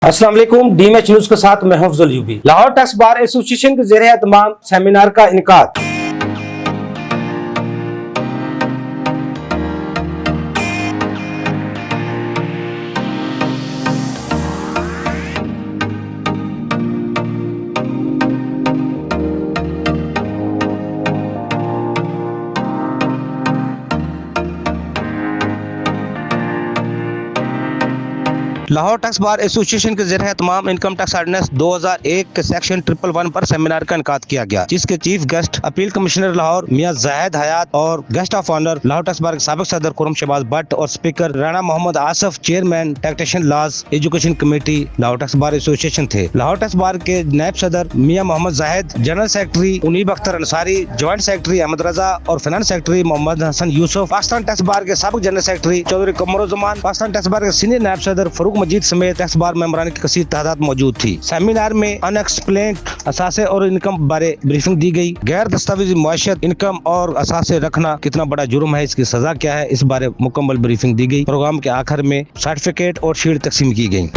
अस्सलाम वालेकुम, DMH news के साथ मैं हफ्जुल यूबी। लाहौर टैक्स बार एसोसिएशन के ज़ेरे एहतमाम सेमिनार का इनेकाद। लाहौर टैक्स बार एसोसिएशन के ज़रिए तमाम इनकम टैक्स ऑर्डिनेंस 2001 के सेक्शन 111 पर सेमिनार का इनकाद किया गया, जिसके chief guest appeal commissioner Lahore Mian Zahid Hayat और guest of honour Lahore tax bar के साबिक सदर खुर्रम शहबाज भट्ट और speaker Rana Mohammad Asif chairman taxation laws education committee Lahore tax bar association थे। लाहौर टैक्स बार के नायब सदर Mian Mohammad Zahid, general secretary Uneeb Akhtar Ansari, joint secretary Ahmed Raza और finance secretary Mohammad Hassan Yousuf, Pakistan tax bar के साबिक general secretary Chaudhry Qamaruzzaman, Pakistan tax bar के सीनियर नायब सदर फरूक मजीद समेत टैक्स बार मेंबरान की कसीर तादाद मौजूद थी। सेमिनार में अनएक्सप्लेन्ड असासे और इनकम बारे ब्रीफिंग दी गई। गैर दस्तावेजी मुआशियत इनकम और असासे रखना कितना बड़ा जुर्म है, इसकी सजा क्या है, इस बारे मुकम्मल ब्रीफिंग दी गई। प्रोग्राम के आखिर में सर्टिफिकेट और शीट तकसीम की गई।